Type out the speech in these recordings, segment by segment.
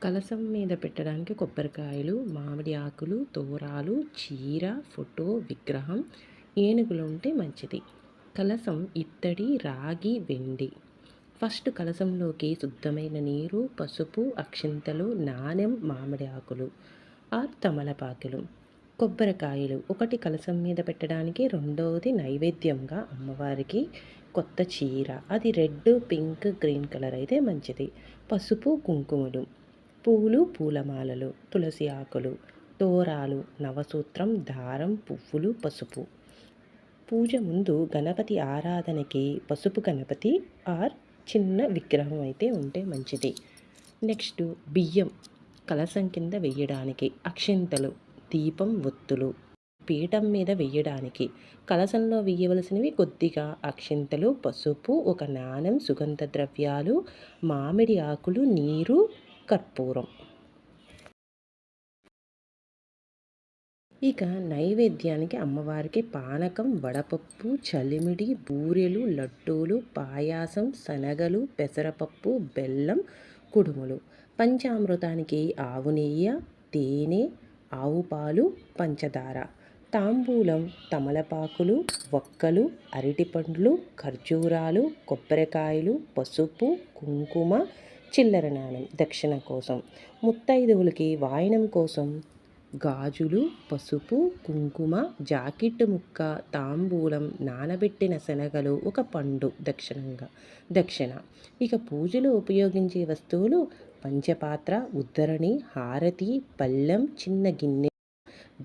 కలశం మీద పెట్టడానికి కొబ్బరికాయలు, మామిడి ఆకులు, తోరాలు, చీర, ఫోటో, విగ్రహం, ఏనుగులు ఉంటే మంచిది. కలశం ఇత్తడి, రాగి, వెండి. ఫస్ట్ కలశంలోకి శుద్ధమైన నీరు, పసుపు, అక్షింతలు, నాణెం, మామిడి ఆకులు ఆర్ తమలపాకులు, కొబ్బరికాయలు ఒకటి కలశం మీద పెట్టడానికి, రెండవది నైవేద్యంగా అమ్మవారికి కొత్త చీర, అది రెడ్, పింక్, గ్రీన్ కలర్ అయితే మంచిది. పసుపు, కుంకుమలు, పూలు, పూలమాలలు, తులసి ఆకులు, తోరాలు, నవసూత్రం, దారం, పువ్వులు, పసుపు. పూజ ముందు గణపతి ఆరాధనకి పసుపు గణపతి ఆర్ చిన్న విగ్రహం అయితే ఉంటే మంచిది. నెక్స్ట్ బియ్యం కలశం కింద వెయ్యడానికి, అక్షింతలు, దీపం, ఒత్తులు పీఠం మీద వెయ్యడానికి. కలశంలో వెయ్యవలసినవి కొద్దిగా అక్షింతలు, పసుపు, ఒక నాణెం, సుగంధ ద్రవ్యాలు, మామిడి ఆకులు, నీరు, కర్పూరం. ఇక నైవేద్యానికి అమ్మవారికి పానకం, వడపప్పు, చలిమిడి, బూరెలు, లడ్డూలు, పాయాసం, శనగలు, పెసరపప్పు, బెల్లం, కుడుములు. పంచామృతానికి ఆవు నెయ్యి, తేనె, ఆవు పాలు, పంచదార. తాంబూలం తమలపాకులు, వక్కలు, అరటిపండ్లు, ఖర్జూరాలు, కొబ్బరికాయలు, పసుపు, కుంకుమ, చిల్లర నాణెం దక్షిణ కోసం. ముత్తైదువులకి వాయనం కోసం గాజులు, పసుపు, కుంకుమ, జాకెట్టు ముక్క, తాంబూలం, నానబెట్టిన శనగలు, ఒక పండు దక్షిణ. ఇక పూజలో ఉపయోగించే వస్తువులు పంచపాత్ర, ఉద్దరణి, హారతి, పళ్ళెం, చిన్న గిన్నె,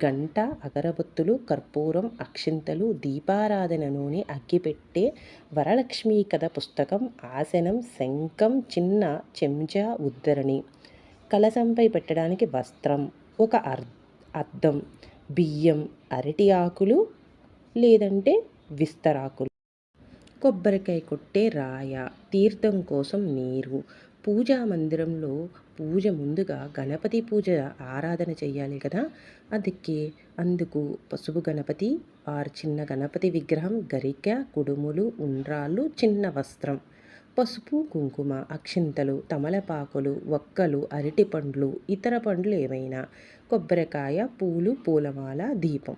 గంట, అగరబత్తులు, కర్పూరం, అక్షింతలు, దీపారాధన నూనె, అగ్గిపెట్టె, వరలక్ష్మీ కథ పుస్తకం, ఆసనం, శంఖం, చిన్న చెంచా, ఉద్దరణి. కలశంపై పెట్టడానికి వస్త్రం, ఒక అద్దం, బియ్యం, అరటి ఆకులు లేదంటే విస్తరాకులు, కొబ్బరికాయ కొట్టే రాయ, తీర్థం కోసం నీరు. పూజా మందిరంలో పూజ ముందుగా గణపతి పూజ ఆరాధన చేయాలి కదా, అందుకు పసుపు గణపతి ఆర్ చిన్న గణపతి విగ్రహం, గరిక, కుడుములు, ఉండ్రాళ్ళు, చిన్న వస్త్రం, పసుపు, కుంకుమ, అక్షింతలు, తమలపాకులు, వక్కలు, అరటిపండ్లు, ఇతర పండ్లు ఏవైనా, కొబ్బరికాయ, పూలు, పూలమాల, దీపం.